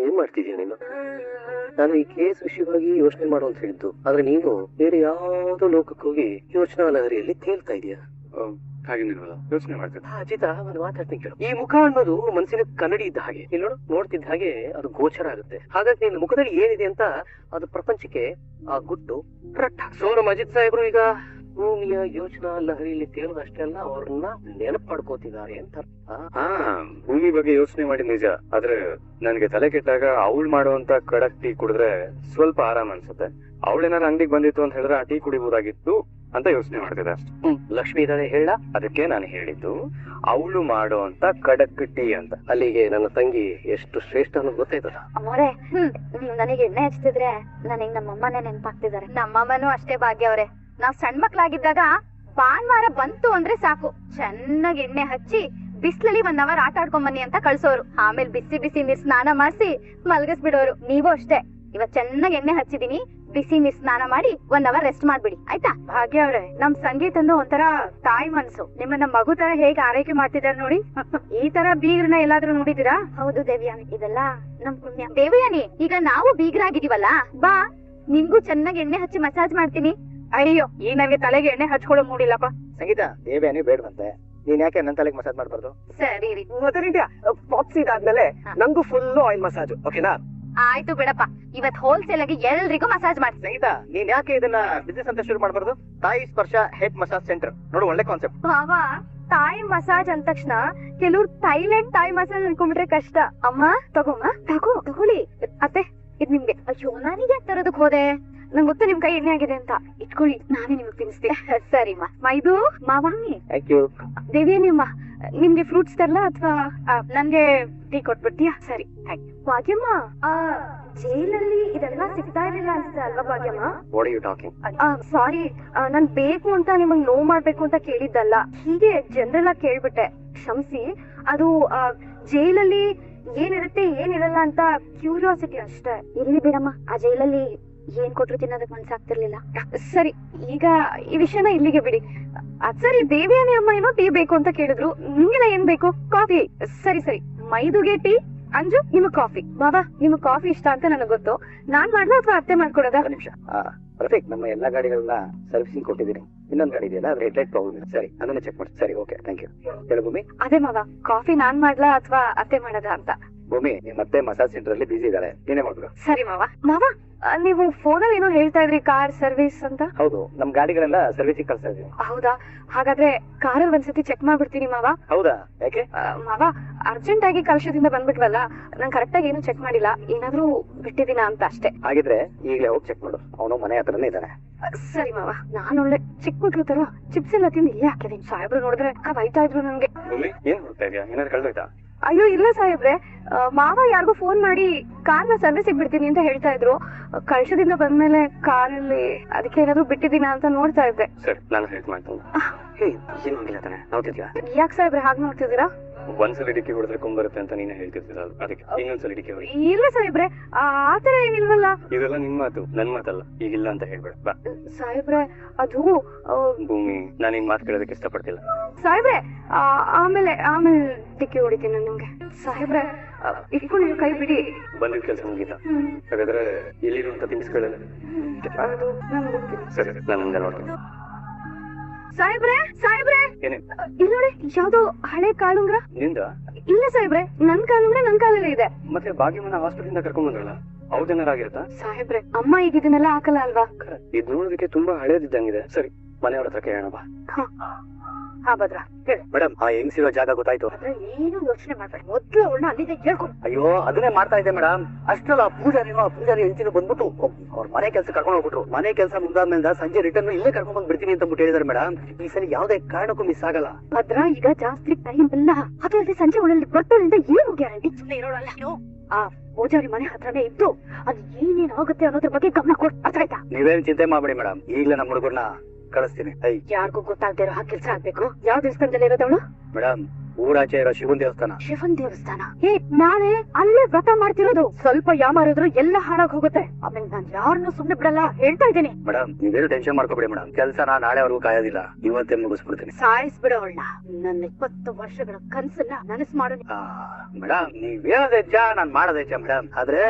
ಏನ್ ಮಾಡ್ತಿದ್ಯಾ ನೀನು? ನಾನು ಈ ಕೇಸ್ ವಿಷಯವಾಗಿ ಯೋಚನೆ ಮಾಡು ಅಂತ ಹೇಳಿದ್ದು, ಆದ್ರೆ ನೀನು ಬೇರೆ ಯಾವ್ದೋ ಲೋಕಕ್ಕೆ ಹೋಗಿ ಯೋಚನಾ ಲಹರಿಯಲ್ಲಿ ತೇಲ್ತಾ ಇದೀಯಾ. ಹಾಗೇನಿಲ್ವಲ್ಲ, ಯೋಚನೆ ಮಾಡ್ತಿದ್ದೆ. ಅಜಿತ, ಒಂದು ಮಾತಾಡ್ತೀನಿ ಕೇಳು. ಈ ಮುಖ ಅನ್ನೋದು ಮನಸ್ಸಿನ ಕನ್ನಡಿ ಇದ್ದ ಹಾಗೆ. ಇಲ್ಲಿ ನೋಡು, ನೋಡ್ತಿದ್ದ ಹಾಗೆ ಅದು ಗೋಚರ ಆಗುತ್ತೆ. ಹಾಗಾಗಿ ನಿನ್ನ ಮುಖದಲ್ಲಿ ಏನಿದೆ ಅಂತ ಅದು ಪ್ರಪಂಚಕ್ಕೆ ಆ ಗುಟ್ಟು ರಟ್ಟ. ಸೊ ನಮ್ಮ ಅಜಿತ್ ಸಾಹೇಬ್ರು ಈಗ ಭೂಮಿಯ ಯೋಚನಾ ಲಹರಿಯಲ್ಲಿ ತೇಲೋದಷ್ಟೇ ಅಲ್ಲ, ಅವ್ರನ್ನ ನೆನಪು ಪಡ್ಕೋತಿದ್ದಾರೆ ಅಂತ. ಭೂಮಿ ಬಗ್ಗೆ ಯೋಚನೆ ಮಾಡಿ ನಿಜ, ಆದ್ರೆ ನನ್ಗೆ ತಲೆ ಕೆಟ್ಟಾಗ ಅವಳು ಮಾಡುವಂತ ಕಡಕ್ ಟೀ ಕುಡಿದ್ರೆ ಸ್ವಲ್ಪ ಆರಾಮ ಅನ್ಸುತ್ತೆ. ಅವಳೇನಾರು ಅಂಗಡಿಗೆ ಬಂದಿತ್ತು ಅಂತ ಹೇಳಿದ್ರೆ ಆ ಟೀ ಕುಡಿಬಹುದಾಗಿತ್ತು ಅಂತ ಯೋಚನೆ ಮಾಡ್ತಿದ್ದೆ ಅಷ್ಟೇ. ಲಕ್ಷ್ಮಿ ಇದ್ದಾಳೆ ಹೇಳ, ಅದಕ್ಕೆ ನಾನು ಹೇಳಿದ್ದು ಅವಳು ಮಾಡುವಂತ ಕಡಕ್ ಟೀ ಅಂತ. ಅಲ್ಲಿಗೆ ನನ್ನ ತಂಗಿ ಎಷ್ಟು ಶ್ರೇಷ್ಠ ಅನ್ನೋದು ಗೊತ್ತಾಯ್ತದ. ಅಮ್ಮೋರೆ, ನನಗೆ ಎಣ್ಣೆ ಹಚ್ತಿದ್ರೆ ನನಗೆ ನಮ್ಮಮ್ಮನೇ ನೆನಪಾಗ್ತಿದ್ದಾರೆ. ನಮ್ಮಮ್ಮನೂ ಅಷ್ಟೇ ಭಾಗ್ಯ ಅವ್ರೆ. ನಾವ್ ಸಣ್ಣ ಮಕ್ಳಾಗಿದ್ದಾಗ ಭಾನುವಾರ ಬಂತು ಅಂದ್ರೆ ಸಾಕು, ಚೆನ್ನಾಗಿ ಎಣ್ಣೆ ಹಚ್ಚಿ ಬಿಸ್ಲಲ್ಲಿ 1 ಅವರ್ ಆಟ ಆಡ್ಕೊಂಡ್ ಬನ್ನಿ ಅಂತ ಕಳ್ಸೋರು. ಆಮೇಲೆ ಬಿಸಿ ಬಿಸಿ ನೀರ್ ಸ್ನಾನ ಮಾಡಿಸಿ ಮಲಗಿಸ್ಬಿಡೋರು. ನೀವು ಅಷ್ಟೇ, ಇವತ್ ಚೆನ್ನಾಗಿ ಎಣ್ಣೆ ಹಚ್ಚಿದೀನಿ, ಬಿಸಿ ನೀರ್ ಸ್ನಾನ ಮಾಡಿ 1 ಅವರ್ ರೆಸ್ಟ್ ಮಾಡ್ಬಿಡಿ ಆಯ್ತಾ. ಭಾಗ್ಯ ಅವ್ರೆ, ನಮ್ ಸಂಗೀತ ಒಂಥರ ತಾಯಿ ಮನ್ಸು. ನಿಮ್ಮನ್ನ ಮಗು ತರ ಹೇಗೆ ಆರೈಕೆ ಮಾಡ್ತಿದಾರೆ ನೋಡಿ. ಈ ತರ ಬೀಗ್ರನ್ನ ಎಲ್ಲಾದ್ರೂ ನೋಡಿದೀರಾ? ಹೌದು ದೇವ್ಯಾನಿ, ಇದೆಲ್ಲ ನಮ್ ಪುಣ್ಯ. ದೇವ್ಯಾನಿ, ಈಗ ನಾವು ಬೀಗ್ರಾಗಿದೀವಲ್ಲ, ಬಾ ನಿಂಗೂ ಚೆನ್ನಾಗಿ ಎಣ್ಣೆ ಹಚ್ಚಿ ಮಸಾಜ್ ಮಾಡ್ತೀನಿ. ಅಯ್ಯೋ, ಈಗ ನನಗೆ ತಲೆಗೆ ಎಣ್ಣೆ ಹಚ್ಕೊಳ್ಳೋ ಮೂಡಿಲ್ಲಪ್ಪ. ಸಂಗೀತ, ದೇವ್ಯಾನಿ ಬೇಡವಂತೆ, ನೀನ್ ಯಾಕೆ ನನ್ ತಲೆಗೆ ಮಸಾಜ್ ಮಾಡ್ಬಾರ್ದು? ಸರಿ ರೀ. ಪಾಪ್ಸ್ ಇದಾದ್ಮೇಲೆ ನಂಗೂ ಫುಲ್ ಆಯಿಲ್ ಮಸಾಜ್, ಓಕೆನಾ? ಆಯ್ತು ಬಿಡಪ್ಪ, ಇವತ್ ಹೋಲ್ಸೇಲ್ ಆಗಿ ಎಲ್ರಿಗೂ ಮಸಾಜ್ ಮಾಡ್ತೀನಿ. ಸಂಗೀತ, ನೀನ್ ಯಾಕೆ ಇದನ್ನ ಬಿಸ್ನೆಸ್ ಅಂತ ಶುರು ಮಾಡ್ಬಾರ್ದು? ತಾಯಿ ಸ್ಪರ್ಶ ಹೆಡ್ ಮಸಾಜ್ ಸೆಂಟರ್ ನೋಡು, ಒಳ್ಳೆ ಕಾನ್ಸೆಪ್ಟ್. ಭಾವ, ತಾಯಿ ಮಸಾಜ್ ಅಂದ ತಕ್ಷಣ ಕೆಲವ್ರು ಥೈಲ್ಯಾಂಡ್ ತಾಯಿ ಮಸಾಜ್ ಅನ್ಕೊಂಡ್ಬಿಟ್ರೆ ಕಷ್ಟ. ಅಮ್ಮ ತಗೋಮ್ಮ, ತಗೊಳ್ಳಿ. ಅತ್ತೆ, ಇದ್ ನಿಮ್ಗೆ. ಅಯ್ಯೋ, ನಾನೀಗ ಯಾಕೆ ತರೋದಕ್ ಹೋದೆ? ನಂಗೆ ಗೊತ್ತು ನಿಮ್ ಕೈ ಎಣ್ಣೆ ಆಗಿದೆ ಅಂತ. ಇಟ್ಕೊಳ್ಳಿ, ನಾನೇ ನಿಮ್ಗೆ ತಿನ್ನಿಸ್ತೀನಿ. ಸರಿಮ್ಮ. ಮೈದು ಮಾವಾಮಿ. Thank you. ದೇವಿಯಮ್ಮ, ನಿಮ್ಗೆ ಫ್ರೂಟ್ಸ್ ತರಲಾ ಅಥವಾ ನನ್ಗೆ ಟೀ ಕೊಟ್ಬಿಡ್ತೀಯಾ? ಸರಿ, ಥ್ಯಾಂಕ್ ಯು. ಭಾಗ್ಯಮ್ಮ, ಜೈಲಲ್ಲಿ ಇದೆಲ್ಲ ಸಿಗ್ತಾ ಇರಲಿಲ್ಲ ಅನ್ಸುತ್ತೆ ಅಲ್ವಾ Bhagyamma? What are you talking? Sorry, ನಾನ್ ಬೇಕು ಅಂತ ನಿಮಗ್ ನೋವು ಮಾಡ್ಬೇಕು ಅಂತ ಕೇಳಿದ್ದಲ್ಲ, ಹೀಗೆ ಜನರಲ್ ಆಗಿ ಕೇಳ್ಬಿಟ್ಟೆ, ಕ್ಷಮಿಸಿ. ಅದು ಜೈಲಲ್ಲಿ ಏನಿರುತ್ತೆ ಏನಿರಲ್ಲ ಅಂತ ಕ್ಯೂರಿಯಾಸಿಟಿ ಅಷ್ಟೇ. ಇರ್ಲಿ ಬಿಡಮ್ಮ, ಆ ಜೈಲಲ್ಲಿ ಏನ್ ಕೊಟ್ರು ತಿನ್ನೋದಕ್ ಮನ್ಸಾಗ್ತಿರ್ಲಿಲ್ಲ. ಸರಿ, ಈಗ ಈ ವಿಷಯನ ಇಲ್ಲಿಗೆ ಬಿಡಿ. ಸರಿ, ದೇವಿಯಾನಿ ಅಮ್ಮ ಏನೋ ಟೀ ಬೇಕು ಅಂತ ಕೇಳಿದ್ರು, ನಿಮ್ಗೆಲ್ಲ ಏನ್ ಬೇಕು? ಕಾಫಿ. ಸರಿ ಸರಿ, ಮೈದುಗೆ ಟೀ, ಅಂಜು ನಿಮಗ್ ಕಾಫಿ. ಬಾಬಾ, ನಿಮಗ್ ಕಾಫಿ ಇಷ್ಟ ಅಂತ ನನಗ್ ಗೊತ್ತು. ನಾನ್ ಮಾಡ್ಲಾ ಅಥವಾ ಅತ್ತೆ ಮಾಡ್ಕೊಡೋದಾ? ನಿಮಿಷ. ಪರ್ಫೆಕ್ಟ್. ನಮ್ಮ ಎಲ್ಲಾ ಗಾಡಿಗಳನ್ನ ಸರ್ವಿಸಿಂಗ್ ಕೊಟ್ಟಿದ್ದೀನಿ. ಇನ್ನೊಂದ್ ಗಾಡಿ ಇದೆಯಲ್ಲ, ಅದು ಹೆಡ್ ಲೈಟ್ ಪ್ರಾಬ್ಲಮ್ ಇದೆ. ಸರಿ, ಅದನ್ನ ಚೆಕ್ ಮಾಡಿ. ಸರಿ, ಓಕೆ, ಥ್ಯಾಂಕ್ ಯು. ಹೇಳು ಭೂಮಿ. ಅದೇ ಮಾವ, ಕಾಫಿ ನಾನ್ ಮಾಡ್ಲಾ ಅಥವಾ ಅತ್ತೆ ಮಾಡದ ಅಂತ. ಭೂಮಿ, ಮತ್ತೆ ಮಸಾಜ್ ಸೆಂಟರ್ ಅಲ್ಲಿ ಬಿಸಿ ಇದಾರೆ, ನೀನೇ ಮಾಡ್ಬೇಕು. ಸರಿ ಮಾವ. ಮಾವ, ನೀವು ಫೋನಲ್ಲಿ ಏನೋ ಹೇಳ್ತಾ ಇದ್ರಿ, ಕಾರ್ ಸರ್ವಿಸ್ ಅಂತ. ಹೌದು, ನಮ್ ಗಾಡಿಗಳೆಲ್ಲ ಸರ್ವಿಸಿಂಗ್ ಕಳ್ಸ್ತಾ ಇದೀವಿ. ಹೌದಾ? ಹಾಗಾದ್ರೆ ಕಾರಲ್ಲಿ ಒಂದ್ಸತಿ ಚೆಕ್ ಮಾಡ್ಬಿಡ್ತೀನಿ ಮಾವ. ಹೌದಾ? ಯಾಕೆ? ಮಾವ, ಅರ್ಜೆಂಟ್ ಆಗಿ ಕಲಶದಿಂದ ಬಂದ್ಬಿಟ್ವಲ್ಲ, ನಾನ್ ಕರೆಕ್ಟ್ ಆಗಿ ಏನು ಚೆಕ್ ಮಾಡಿಲ್ಲ, ಏನಾದ್ರೂ ಬಿಟ್ಟಿದೀನ ಅಂತ ಅಷ್ಟೇ. ಹಾಗಿದ್ರೆ ಈಗಲೇ ಹೋಗಿ ಚೆಕ್ ಮಾಡು, ಅವನು ಮನೆ ಹತ್ರನೇ ಇದ್ದಾನೆ. ಸರಿ ಮಾವ. ನಾನು ಒಳ್ಳೆ ಚಿಕ್ಕ ಮಕ್ಳು ತರ ಚಿಪ್ಸ್ ಎಲ್ಲ ತಿಂದು ಇಲ್ಲೇ ಹಾಕಿದೀನಿ. ಸಾಹೇಬ್ರು ನೋಡಿದ್ರೆ ಬೈತಾ ಇದ್ರು ನನ್ಗೆ. ಏನ್ ಹುಡ್ತಾ ಇದೆಯಾ? ಏನಾದ್ರು ಕಳ್ದೋಯ್ತಾ? ಅಯ್ಯೋ ಇಲ್ಲ ಸಾಹೇಬ್ರೆ, ಮಾವ ಯಾರಿಗೂ ಫೋನ್ ಮಾಡಿ ಕಾರ್ನ ಸರ್ವಿಸಿಗೆ ಬಿಡ್ತೀನಿ ಅಂತ ಹೇಳ್ತಾ ಇದ್ರು. ಕಳ್ಸದಿಂದ ಬಂದ್ಮೇಲೆ ಕಾರಲ್ಲಿ ಅದಕ್ಕೆ ಏನಾದ್ರು ಬಿಟ್ಟಿದ್ದೀನ ಅಂತ ನೋಡ್ತಾ ಇದ್ದೆ. ಸರಿ, ನಾನು ಹೆಲ್ಪ್ ಮಾಡ್ತೀನಿ. ಏನ್ ಹೋಗಿಲ್ಲ ತಾನೆ, ನೋಡ್ತಿದ್ಯಾ? ಯಾಕೆ ಸಾಹೇಬ್ರೆ ಹಾಗೆ ನೋಡ್ತಿದ್ದೀರಾ? ಒಂದ್ಸಲ ಡಿಕ್ಕಿ ಹೊಡೆದ್ರೆ ಕೊಂಬರುತ್ತೆ ಅಂತ ನೀನೇ ಹೇಳ್ತಿರ್ತೀರ, ಅದಕ್ಕೆ ಇನ್ನೊಂದ್ಸಲ ಡಿಕ್ಕಿ ಹೊಡಿ. ಇಲ್ಲ ಸಾಹೇಬ್ರೆ, ಆತರ ಏನಿಲ್ವಲ್ಲ. ಇದೆಲ್ಲ ನಿನ್ ಮಾತು, ನನ್ ಮಾತಲ್ಲ. ಈಗಿಲ್ಲ ಅಂತ ಹೇಳ್ಬೇಡ. ಬಾ ಸಾಹೇಬ್ರೆ, ಅದು ಭೂಮಿ, ನಾನು ನಿನ್ ಮಾತು ಕೇಳೋದಕ್ಕೆ ಇಷ್ಟಪಡ್ತಿಲ್ಲ. ಸಾಹೇಬ್ರೆ, ಆಮೇಲೆ ಡಿಕ್ಕಿ ಹೊಡಿತೀನಿ ನಾನು ನಿಮ್ಗೆ. ಸಾಹೇಬ್ರೆ, ಇಟ್ಕೊಂಡು ಕೈ ಬಿಡಿ. ಬಂದಿದ್ ಕೆಲಸ ಮುಗೀತಾ? ಹಾಗಾದ್ರೆ ಎಲ್ಲಿರುವಂತ ತಿನ್ಸ್ಕೊಳ್ಳಲ್ಲ. ಅದು ನಾನು ಹೋಗ್ತೀನಿ. ಸರಿ, ನಾನು ಹಂಗ ನೋಡ್ತೀನಿ. ಸಾಹೇಬ್ರೆ, ಸಾಹೇಬ್ರೆ, ಏನೇ ಇಲ್ಲಿ ನೋಡಿ, ಯಾವ್ದೋ ಹಳೆ ಕಾಲುಂಗ್ರ. ನಿಂದ? ಇಲ್ಲ ಸಾಹೇಬ್ರೆ, ನನ್ ಕಾಲುಂಗ್ರ ನನ್ ಕಾಲಲ್ಲೇ ಇದೆ. ಮತ್ತೆ ಭಾಗ್ಯಮನ ಹಾಸ್ಪಿಟಲ್ ಇಂದ ಕರ್ಕೊಂಡ್ ಬಂದ್ರಲ್ಲ, ಅವ್ರದೇನಾರಾಗಿರುತ್ತಾ? ಸಾಹೇಬ್ರೆ, ಅಮ್ಮ ಈಗ ಇದನ್ನೆಲ್ಲ ಹಾಕಲ್ಲ ಅಲ್ವಾ? ಇದ್ ನೋಡೋದಕ್ಕೆ ತುಂಬಾ ಹಳೇದಿದ್ದಂಗಿದೆ. ಸರಿ, ಮನೆಯವ್ರ ಹತ್ರ ಕೇಳೋಣ ಬಾ. ಹಾ ಭದ್ರ, ಮೇಡಮ್, ಆ ಹೆಂಗ್ಸಿರೋ ಜಾಗ ಗೊತ್ತಾಯ್ತು. ಏನು ಯೋಚನೆ ಮಾಡ್ಬೇಡಿ, ಮೊದ್ಲು ಅವಳನ್ನ ಅಲ್ಲಿಗೆ ಕೇಳ್ಕೊಂಡು. ಅಯ್ಯೋ, ಅದನ್ನೇ ಮಾಡ್ತಾ ಇದ್ದೆ ಮೇಡಮ್. ಅಷ್ಟಲ್ಲ, ಪೂಜಾರಿ ಹೆಂಚಿನ ಬಂದ್ಬಿಟ್ಟು ಅವ್ರ ಮನೆ ಕೆಲಸ ಕರ್ಕೊಂಡು ಹೋಗ್ಬಿಟ್ರು. ಮನೆ ಕೆಲಸ ಮುಗ್ದಾದ್ಮೇಲೆ ಸಂಜೆ ರಿಟರ್ನ್ ಇಲ್ಲೇ ಕರ್ಕೊಂಡ್ ಬಂದ್ ಬಿಡ್ತೀನಿ ಅಂತ ಹೇಳಿದಾರೆ ಮೇಡಮ್. ಈ ಸಲ ಯಾವ್ದೇ ಕಾರಣಕ್ಕೂ ಮಿಸ್ ಆಗಲ್ಲ. ಭದ್ರ, ಈಗ ಜಾಸ್ತಿ ಟೈಮ್ ಇಲ್ಲ. ಅದು ಅಲ್ಲದೆ ಸಂಜೆ ಒಳ್ಳೆ ಬರ್ತಾಳಿಂದ ಏನು ಗ್ಯಾರಂಟಿ? ಸುಮ್ಮನೆ ಇರೋಳಲ್ಲ. ಆ ಪೂಜಾರಿ ಮನೆ ಹತ್ರನೇ ಇದ್ದು ಅದು ಏನೇನ್ ಆಗುತ್ತೆ ಅನ್ನೋದ್ರ ಬಗ್ಗೆ ಗಮನ ಕೊಟ್ಟು. ಅರ್ಥ ಆಯ್ತಾ? ನೀವೇನ್ ಚಿಂತೆ ಮಾಡ್ಬೇಡಿ ಮೇಡಮ್, ಈಗಲೇ ನಮ್ಮ ಹುಡುಗರ್ನ ಕಳಿಸ್ತೀನಿ. ಯಾರಿಗೂ ಗೊತ್ತಾಗ್ದೇ ಇರೋ ಹಾಗೆ ಕೆಲಸ ಆಗ್ಬೇಕು. ಯಾವ ದೇವಸ್ಥಾನದಲ್ಲಿ ಇರೋದವಳು? ಮೇಡಮ್, ಊರಾಚೆ ಇರೋ ಶಿವನ್ ದೇವಸ್ಥಾನ. ಶಿವನ್ ದೇವಸ್ಥಾನ? ಹೇ, ನಾಳೆ ಅಲ್ಲೇ ವ್ರತ ಮಾಡ್ತಿರೋದು. ಸ್ವಲ್ಪ ಯಾಮಾರಿದ್ರು ಎಲ್ಲ ಹಾಳಾಗ್ ಹೋಗುತ್ತೆ. ಆಮೇಲೆ ನಾನ್ ಯಾರನ್ನೂ ಸುಮ್ನೆ ಬಿಡಲ್ಲ, ಹೇಳ್ತಾ ಇದ್ದೀನಿ. ಮೇಡಮ್ ನೀವೇನು ಟೆನ್ಷನ್ ಮಾಡ್ಕೋಬೇಡಿ ಮೇಡಮ್, ಕೆಲಸನ ನಾಳೆವರೆಗೂ ಕಾಯೋದಿಲ್ಲ, ಇವತ್ತೇ ಮುಗಿಸ್ಬಿಡ್ತೀನಿ. ಸಾಯಿಸ್ಬಿಡೋಳ್ಳ, ನನ್ನ 20 ವರ್ಷಗಳ ಕನ್ಸನ್ನ ನನಸ್ ಮಾಡು. ಮೇಡಮ್ ನೀವ್ ಹೇಳೋದ್ ಹೆಚ್ಚ, ನಾನ್ ಮಾಡೋದ್ ಹೆಚ್ಚ ಮೇಡಮ್. ಆದ್ರೆ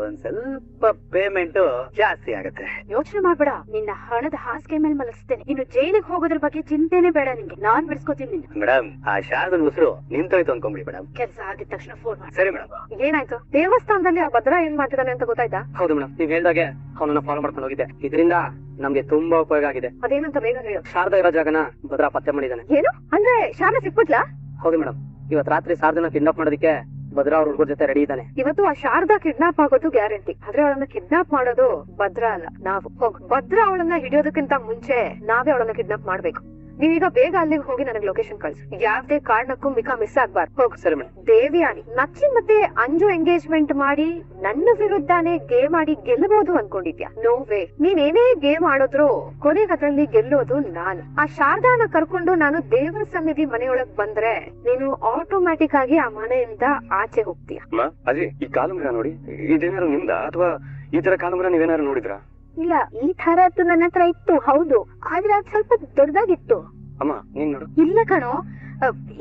ಒಂದ್ ಸ್ವಲ್ಪ ಪೇಮೆಂಟ್ ಜಾಸ್ತಿ ಆಗತ್ತೆ. ಯೋಚನೆ ಮಾಡ್ಬೇಡ, ನಿನ್ನ ಹಣದ ಹಾಸಿಗೆ ಮೇಲೆ ಮಲಗಿಸ್ತೇನೆ. ಇನ್ನು ಜೈಲಿಗೆ ಹೋಗೋದ್ರ ಬಗ್ಗೆ ಚಿಂತೆನೆ ಬೇಡ ನಿಂಗೆ, ನಾನ್ ಬಿಡಿಸ್ಕೊತೀನಿ ನಿನ್ನ. ಮೇಡಮ್ ಆ ಶಾರದನ್ ಉಸಿರು ನಿಂತೋಯ್ತು ಅನ್ಕೊಂಬಿಡಿ ಮೇಡಮ್. ಕೆಲಸ ಆಗಿದ ತಕ್ಷಣ ಫೋನ್ ಮಾಡಿ. ಸರಿ ಮೇಡಮ್. ಏನಾಯ್ತು? ದೇವಸ್ಥಾನದಲ್ಲಿ ಆ ಭದ್ರಾ ಏನ್ ಮಾಡ್ತಿದ್ದಾನೆ ಅಂತ ಗೊತ್ತಾಯ್ತಾ? ಹೌದು ಮೇಡಮ್, ನೀವ್ ಹೇಳ್ದಾಗೆ ಅವನನ್ನ ಫಾಲೋ ಮಾಡ್ಕೊಂಡು ಹೋಗಿದ್ದೆ. ಇದರಿಂದ ನಮ್ಗೆ ತುಂಬಾ ಉಪಯೋಗ ಆಗಿದೆ. ಅದೇನಂತ ಬೇಗ ಹೇಳು. ಶಾರದಾ ಇರೋ ಜಾಗನ ಭದ್ರಾ ಪತ್ತೆ ಮಾಡಿದ್ದಾನೆ. ಏನು ಅಂದ್ರೆ ಶಾರದಾ ಸಿಕ್ಬಿಟ್ಲಾ? ಹೌದು ಮೇಡಮ್, ಇವತ್ ರಾತ್ರಿ ಶಾರದನ ಕಿಡ್ನಾಪ್ ಮಾಡೋದಕ್ಕೆ ಭದ್ರಾ ಅವ್ರ ಹುಡುಗರ ಜೊತೆ ರೆಡಿ ಇದ್ದಾನೆ. ಇವತ್ತು ಆ ಶಾರದಾ ಕಿಡ್ನಾಪ್ ಆಗೋದು ಗ್ಯಾರಂಟಿ. ಆದ್ರೆ ಅವಳನ್ನ ಕಿಡ್ನಾಪ್ ಮಾಡೋದು ಭದ್ರಾ ಅಲ್ಲ, ನಾವು. ಹೋಗ್ ಭದ್ರಾ ಅವಳನ್ನ ಹಿಡಿಯೋದಕ್ಕಿಂತ ಮುಂಚೆ ನಾವೇ ಅವಳನ್ನ ಕಿಡ್ನಾಪ್ ಮಾಡ್ಬೇಕು. ನೀವೀಗ ಬೇಗ ಅಲ್ಲಿಗೆ ಹೋಗಿ ನನಗೆ ಲೊಕೇಶನ್ ಕಳ್ಸು. ಯಾವ್ದೇ ಕಾರಣಕ್ಕೂ ಮಿಕಾ ಮಿಸ್ ಆಗ್ಬಾರ್ದು. ಹೋಗು. ಸರಿ ಮೇಡಮ್. ದೇವಿಯಾನಿ ನಚ್ಚಿ ಮತ್ತೆ ಅಂಜು ಎಂಗೇಜ್ಮೆಂಟ್ ಮಾಡಿ ನನ್ನ ವಿರುದ್ಧನೇ ಗೇಮ್ ಆಡಿ ಗೆಲ್ಲಬಹುದು ಅನ್ಕೊಂಡಿದ್ಯಾ? No way. ನೀನ್ ಏನೇ ಗೇಮ್ ಆಡಿದ್ರು ಕೊನೆಗೆ ಅದ್ರಲ್ಲಿ ಗೆಲ್ಲೋದು ನಾನು. ಆ ಶಾರದಾನ ಕರ್ಕೊಂಡು ನಾನು ದೇವರ ಸನ್ನಿಧಿ ಮನೆಯೊಳಗ್ ಬಂದ್ರೆ ನೀನು ಆಟೋಮ್ಯಾಟಿಕ್ ಆಗಿ ಆ ಮನೆಯಿಂದ ಆಚೆ ಹೋಗ್ತೀಯ. ಅಜಯ್, ಈ ಕಾಲುಂಗ್ರ ನೋಡಿ, ಇದೇನಾರು ನಿಮ್ದ ಅಥವಾ ಈ ತರ ಕಾಲುಂಗ್ರ ನೀವೇನಾರು ನೋಡಿದ್ರಾ? ಇಲ್ಲ, ಈ ತರದ್ದು ನನ್ನ ಹತ್ರ ಇತ್ತು, ಹೌದು. ಆದ್ರೆ ಅದು ಸ್ವಲ್ಪ ದೊಡ್ಡದಾಗಿತ್ತು. ಅಮ್ಮ ನೀನ್ ನೋಡು. ಇಲ್ಲ ಕಣೋ,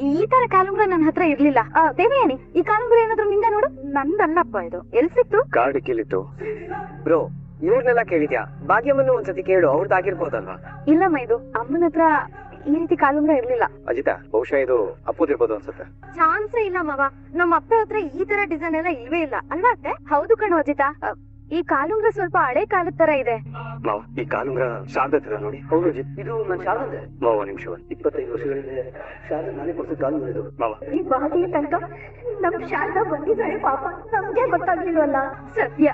ಈ ತರ ಕಾಲುಂಗ್ರ ನನ್ನ ಹತ್ರ ಇರ್ಲಿಲ್ಲ. ದೇವಯಾನಿ, ಈ ಕಾಲುಂಗ್ರ ಏನಾದ್ರು ನಿಂದ ನೋಡು. ನಂದಲ್ಲಪ್ಪ ಇದು. ಎಲ್ ಸಿಕ್ತು? ಕಾರ್ಡ್ ಕಿಲ್ಲಿತ್ತು. ಬ್ರೋ, ಇವ್ರನ್ನೆಲ್ಲ ಕೇಳಿದ್ಯಾ? ಭಾಗ್ಯಮ್ಮನ್ನು ಒಂದ್ಸತಿ ಕೇಳು, ಅವ್ರದ್ದಾಗಿರ್ಬೋದಲ್ವಾ? ಇಲ್ಲಮ್ಮ, ಇದು ಅಮ್ಮನ ಹತ್ರ ಈ ರೀತಿ ಕಾಲುಂಗ್ರ ಇರ್ಲಿಲ್ಲ. ಅಜಿತಾ, ಬಹುಶಃ ಇದು ಅಪ್ಪದಿರ್ಬೋದು ಅನ್ಸುತ್ತೆ. ಚಾನ್ಸೇ ಇಲ್ಲ ಮವ. ನಮ್ಮ ಅಪ್ಪ ಹತ್ರ ಈ ತರ ಡಿಸೈನ್ ಎಲ್ಲ ಇಲ್ವೇ ಇಲ್ಲ ಅಲ್ವಾ ಅತ್ತೆ? ಹೌದು ಕಣೋ ಅಜಿತಾ, ಈ ಕಾಲುಂಗ್ರ ಸ್ವಲ್ಪ ಹಳೆ ಕಾಲದ ತರ ಇದೆ. ಮಾವ, ಈ ಕಾಲುಂಗ್ರ ಶಾರದಾ ನೋಡಿ. ಹೌದು ಅಜಿತ್, ಇದು ನನ್ನ ಶಾರದೆ. ಮಾವ ನಿಮಿಷ. 25 ವರ್ಷಗಳಿಂದ ಶಾರದಾ ನಾನೇ ಕೊಡ್ಸಿದ ಕಾಲುಂಗ್ರ ಇದು. ಮಾವ, ಈ ಬಾಗಿ ತನಕ ನಮ್ ಶಾರದಾ ಬಂದಿದ್ದಾಳೆ, ಪಾಪ ನಮ್ಗೆ ಗೊತ್ತಾಗ್ಲಿಲ್ವಲ್ಲ. ಸತ್ಯ,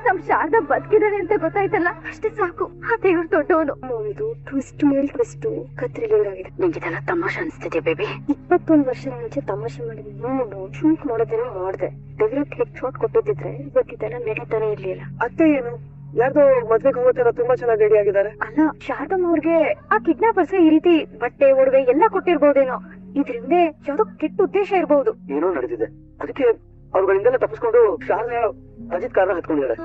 ನಮ್ ಶಾರದಾ ಬದುಕಿದಾಳೆ ಅಂತ ಗೊತ್ತಾಯ್ತಲ್ಲ, ಅಷ್ಟೇ ಸಾಕು. ಆ ದೇವ್ರ ದೊಡ್ಡವನು. ಇದು ಟ್ವಿಸ್ಟ್ ಮೇಲ್ ಟ್ವಿಸ್ಟ್, ಕತ್ರಿಲೋಡಾಗಿದೆ. ನಿಂಗೆಲ್ಲ ತಮಾಷೆ ಅನ್ಸ್ತಿದೆ ಬೇಬಿ. 21 ವರ್ಷದ ಮುಂಚೆ ತಮಾಷೆ ಮಾಡಿದ್ವಿ, ನೋಡು ಶೂಟ್ ಮಾಡೋದೇನೋ ಮಾಡ್ದೆ. ಡೆವಲಪ್ ಹೇಗ್ ಶೂಟ್ ಕೊಟ್ಟಿದ್ರೆ ಇವತ್ತಿದೆಲ್ಲ ನಡೀತಾನೆ ಇರ್ಲಿಲ್ಲ. ಅತ್ತೆ ಏನು ಯಾರ್ದೋ ಮದ್ವೆಗೆ ಹೋಗೋತರ ತುಂಬಾ ಚೆನ್ನಾಗಿ ರೆಡಿ ಆಗಿದ್ದಾರೆ. ಅಲ್ಲ, ಶಾರದಮ್ಮ ಅವ್ರಿಗೆ ಆ ಕಿಡ್ನಾಪರ್ಸ್ ಈ ರೀತಿ ಬಟ್ಟೆ ಒಡವೆ ಎಲ್ಲ ಕೊಟ್ಟಿರ್ಬೋದೇನೋ. ಇದ್ರಿಂದ ಯಾವ್ದೋ ಕೆಟ್ಟ ಉದ್ದೇಶ ಇರ್ಬಹುದು. ಏನೋ ನಡೆದಿದೆ, ಅದಕ್ಕೆ ಅವ್ರುಗಳಿಂದೆಲ್ಲ ತಪ್ಪಿಸ್ಕೊಂಡು ಶಾರದಾ ಅಜಿತ್ ಕಾರಣ ಹತ್ಕೊಂಡಿದ್ದಾರೆ.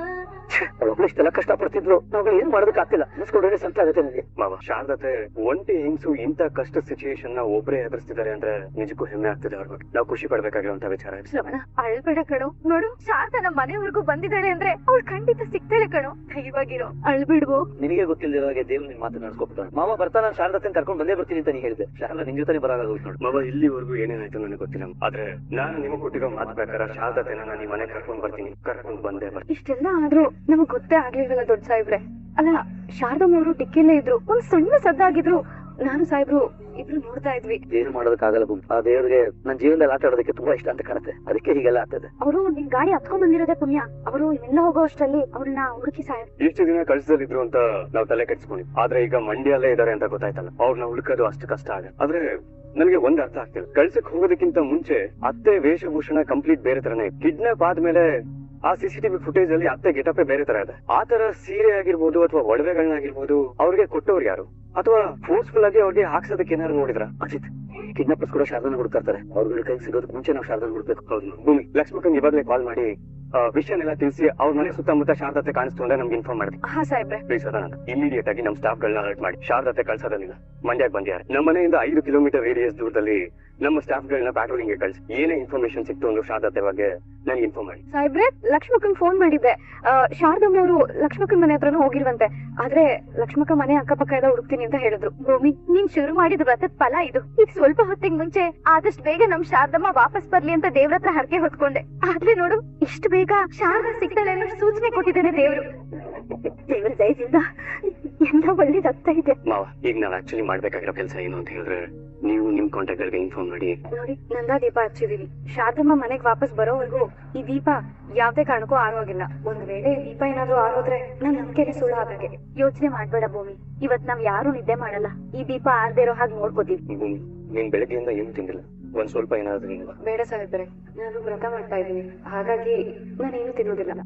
ಅವ್ರೊಬ್ಳು ಇಷ್ಟೆಲ್ಲ ಕಷ್ಟ ಪಡ್ತಿದ್ರು, ನಾವ್ ಏನ್ ಮಾಡೋದಕ್ಕೆ ಆಗ್ತಿಲ್ಲ. ಅನ್ಸ್ಕೊಂಡ್ರೆ ಸಂತ ಆಗುತ್ತೆ ನನಗೆ. ಮಾವ, ಶಾರದತೆ ಒಂಟಿ ಹೆಂಗ್ಸು ಇಂತ ಕಷ್ಟ ಸಿಚುಯೇಷನ್ ನ ಒಬ್ಬರೇ ಎದುರಿಸ್ತಿದ್ದಾರೆ ಅಂದ್ರೆ ನಿಜಕ್ಕೂ ಹೆಮ್ಮೆ ಆಗ್ತಿದೆ ಅವ್ರ ಬಗ್ಗೆ. ನಾವು ಖುಷಿ ಪಡ್ಬೇಕಾಗಿರುವಂತ ವಿಚಾರ ಇದು. ಶ್ರವಣ, ಅಳ್ಬೇಡ ಕಣೋ. ನೋಡು, ಶಾರದಾ ನಮ್ಮ ಮನೆವರೆಗೂ ಬಂದಿದ್ದಾಳೆ ಅಂದ್ರೆ ಅವ್ಳು ಖಂಡಿತ ಸಿಗ್ತಾಳೆ ಕಣೋ. ಧೈರ್ಯವಾಗಿರೋ, ಅಳ್ಬಿಡ್ವೋ. ನಿನಗೆ ಗೊತ್ತಿಲ್ಲದಿರುವಾಗೆ ದೇವ್ರು ನಿನ್ ಮಾತು ನಡೆಸ್ಕೊಬಿಟ್ಟು ಮಾವ ಬರ್ತಾನ ಶಾರದತೆ ಕರ್ಕೊಂಡು ಬಂದೇ ಬರ್ತೀನಿ ಅಂತ ನೀ ಹೇಳಿದೆ. ಶಾರದಾ ನಿನ್ ಜೊತೆ ಬರೋದಾಗೋಯ್ತು ನೋಡು. ಮಾವ, ಇಲ್ಲಿವರೆಗೂ ಏನೇನಾಯ್ತು ನನಗೆ ಗೊತ್ತಿಲ್ಲ, ಆದ್ರೆ ನಾನು ನಿಮಗೆ ಕೊಟ್ಟಿರೋ ಮಾತು ಪ್ರಕಾರ ಶಾರದತೆನ ನಾನು ಈ ಮನೆ ಕರ್ಕೊಂಡು ಬರ್ತೀನಿ, ಕರ್ಕೊಂಡು ಬಂದೇ ಬರ್ತೀನಿ. ಇಷ್ಟೆಲ್ಲ ಆದ್ರೂ ನಮಗ್ ಗೊತ್ತೇ ಆಗ್ಲಿಲ್ವಲ್ಲ ದೊಡ್ಡ ಸಾಹೇಬ್ರೆ. ಅಲ್ಲ, ಶಾರದಮ್ಮ ಅವರು ಟಿಕ್ಕಿಲ್ಲೇ ಇದ್ರು, ಒಂದ್ ಸಣ್ಣ ಸದ್ದಾಗಿದ್ರು. ನಾನು ಸಾಹೇಬ್ರು ಇಬ್ರು ನೋಡ್ತಾ ಇದ್ವಿ. ಏನು ಮಾಡೋದಕ್ಕಾಗಲ್ಲ ಬುಮ್. ಆ ದೇವ್ರಿಗೆ ನನ್ನ ಜೀವನದಲ್ಲಿ ಆಟ ಆಡೋದಕ್ಕೆ ತುಂಬಾ ಇಷ್ಟ ಅಂತ ಕಾಣುತ್ತೆ, ಅದಕ್ಕೆ ಹೀಗೆಲ್ಲ ಆಗ್ತದೆ. ಅವರು ನಿನ್ ಗಾಡಿ ಹತ್ಕೊಂಡ್ ಬಂದಿರೋದೇ ಪುಣ್ಯ. ಅವರು ಎಲ್ಲ ಹೋಗೋ ಅಷ್ಟರಲ್ಲಿ ಅವ್ರನ್ನ ಹುಡುಕಿ ಸಾಹೇಬ್. ಇಷ್ಟು ದಿನ ಕಳ್ಸದಲ್ಲಿದ್ರು ಅಂತ ನಾವು ತಲೆ ಕೆಡ್ಸ್ಕೊಂಡಿದ್ವಿ, ಆದ್ರೆ ಈಗ ಮಂಡ್ಯಲ್ಲೇ ಇದಾರೆ ಅಂತ ಗೊತ್ತಾಯ್ತಲ್ಲ, ಅವ್ರನ್ನ ಹುಡುಕೋದು ಅಷ್ಟು ಕಷ್ಟ ಆಗ. ಆದ್ರೆ ನನಗೆ ಒಂದ್ ಅರ್ಥ ಆಗ್ತಿಲ್ಲ, ಕಳ್ಸಕ್ ಹೋಗೋದಕ್ಕಿಂತ ಮುಂಚೆ ಅತ್ತೆ ವೇಷಭೂಷಣ ಕಂಪ್ಲೀಟ್ ಬೇರೆ ತರನೇ. ಕಿಡ್ನಾಪ್ ಆದ್ಮೇಲೆ ಆ ಸಿಸಿಟಿವಿ ಫುಟೇಜ್ ಅಲ್ಲಿ ಅತ್ತೆ ಗೆಟಪೇ ಬೇರೆ ತರ ಇದೆ. ಆ ತರ ಸೀರೆ ಆಗಿರ್ಬೋದು ಅಥವಾ ಒಡವೆಗಳನ್ನಾಗಿರ್ಬೋದು ಅವ್ರಿಗೆ ಕೊಟ್ಟವ್ರು ಯಾರು, ಅಥವಾ ಫೋರ್ಸ್ಫುಲ್ ಆಗಿ ಅವ್ರಿಗೆ ಹಾಕ್ಸೋದಕ್ಕೆ ಏನಾದ್ರು ನೋಡಿದ್ರ? ಅಜಿತ್, ಕಿಡ್ನಾಪರ್ಸ್ ಕೂಡ ಶಾರದಾನ ಹುಡುಕ್ತಾರೆ. ಅವ್ರಗಳ ಕೈಗೆ ಸಿಗೋದಕ್ಕೆ ಮುಂಚೆ ನಾವು ಶಾರದಾನ ಹುಡುಕ್ಬೇಕು. ಹೌದು ಭೂಮಿ, ಲಕ್ಷ್ಮಕ್ಕಂಗೆ ಇವಾಗಲೇ ಕಾಲ್ ಮಾಡಿ ವಿಷಯನೆಲ್ಲ ತಿಳಿಸಿ ಅವ್ರ ಮನೆ ಸುತ್ತಮುತ್ತ ಶಾರದತೆ ಕಾಣಿಸ್ತು ಅಂದ್ರೆ ನಮ್ಗೆ ಇನ್ಫಾರ್ಮ್ ಮಾಡಿ. ಹಾ ಸಾಹೇಬ್ರೆ. ಪ್ಲೀಸ್ ಅದನ್ನ ಇಮಿಡಿಯೇಟ್ ಆಗಿ ನಮ್ ಸ್ಟಾಫ್ ಗಳನ್ನ ಅಲರ್ಟ್ ಮಾಡಿ. ಶಾರದತೆ ಕಳ್ಸೋದಿಲ್ಲ, ಮಂಡ್ಯಕ್ಕೆ ಬಂದಿದ್ದಾರೆ. ನಮ್ಮ ಮನೆಯಿಂದ 5 ಕಿಲೋಮೀಟರ್ ರೇಡಿಯಸ್ ದೂರದಲ್ಲಿ ನಮ್ಮ ಸ್ಟಾಫ್ ಗಳನ್ನ ಪ್ಯಾಟ್ರೋಲಿಂಗ್ ಕಳಿಸಿ. ಏನೇ ಇನ್ಫಾರ್ಮೇಶನ್ ಸಿಕ್ತು ಒಂದು ಶಾರದತೆ ಬಗ್ಗೆ ನನಗೆ ಇನ್ಫಾರ್ಮ್ ಮಾಡಿ. ಸಾಹೇಬ್ರೆ, ಲಕ್ಷ್ಮಕ್ಕನ್ ಫೋನ್ ಮಾಡಿದ್ದೆ. ಶಾರದಮ್ಮ ಅವರು ಲಕ್ಷ್ಮಕ್ಕನ್ ಮನೆ ಹತ್ರನೂ ಹೋಗಿರುವಂತೆ. ಆದ್ರೆ ಲಕ್ಷ್ಮಕ್ಕ ಮನೆ ಅಕ್ಕಪಕ್ಕ ಎಲ್ಲ ಹುಡುಕ್ತೀನಿ ಅಂತ ಹೇಳಿದ್ರು. ಭೂಮಿ, ನೀನ್ ಶುರು ಮಾಡಿದ ವ್ರತದ ಫಲ ಇದು. ಈಗ ಸ್ವಲ್ಪ ಹೊತ್ತಿಗೆ ಮುಂಚೆ ಆದಷ್ಟು ಬೇಗ ನಮ್ ಶಾರದಮ್ಮ ವಾಪಸ್ ಬರ್ಲಿ ಅಂತ ದೇವ್ರ ಹತ್ರ ಹರಕೆ ಹೊತ್ಕೊಂಡೆ. ಆದ್ರೆ ನೋಡು, ಇಷ್ಟು ಬೇಗ ಶಾರದಾ ಸಿಗ್ತಾಳೆ ಅನ್ನೋ ಸೂಚನೆ ಕೊಟ್ಟಿದ್ದೇನೆ ದೇವ್ರು. ದೇವ್ರ ದಯದಿಂದ ಎಲ್ಲ ಒಳ್ಳೇದಾಗ್ತಾ ಇದೆ. ಮಾವ, ಈಗ ನಾವ್ ಆಕ್ಚುಲಿ ಮಾಡ್ಬೇಕಾಗಿರೋ ಕೆಲಸ ಏನು ಅಂತ ಹೇಳಿದ್ರೆ, ನೀವು ನಿಮ್ ಕಾಂಟ್ಯಾಕ್ಟ್ ಗಳಿಗೆ ಇನ್ಫಾರ್ಮ್ ಮಾಡಿ. ನೋಡಿ, ನಂದಾ ದೀಪ ಹಚ್ಚಿದೀವಿ. ಶಾರದಮ್ಮ ಮನೆಗ್ ವಾಪಸ್ ಬರೋವರೆಗೂ ಈ ದೀಪ ಯಾವ್ದೇ ಕಾರಣಕ್ಕೂ ಆರೋಗಿಲ್ಲ. ಒಂದ್ ವೇಳೆ ದೀಪ ಏನಾದ್ರೂ ಆರೋದ್ರೆ ನನ್ ನಂಬಿಕೆನೆ ಸುಳ್ಳು ಆದಾಗೆ. ಯೋಚನೆ ಮಾಡ್ಬೇಡ ಭೂಮಿ, ಇವತ್ ನಾವ್ ಯಾರು ನಿದ್ದೆ ಮಾಡಲ್ಲ. ಈ ದೀಪ ಆರ್ದೇ ಇರೋ ಹಾಗೆ ನೋಡ್ಕೋತೀವಿ. ಭೂಮಿ, ನೀನ್ ಬೆಳಗ್ಗೆಯಿಂದ ಏನು ತಿಂದಿಲ್ಲ, ಒಂದ್ ಸ್ವಲ್ಪ ಏನಾದ್ರು ಬೇಡ ಸಾಹೇಬ್ರೆ, ನಾನು ವ್ರತ ಮಾಡ್ತಾ ಇದ್ದೀನಿ, ಹಾಗಾಗಿ ನಾನೇನು ತಿನ್ನೋದಿಲ್ಲ.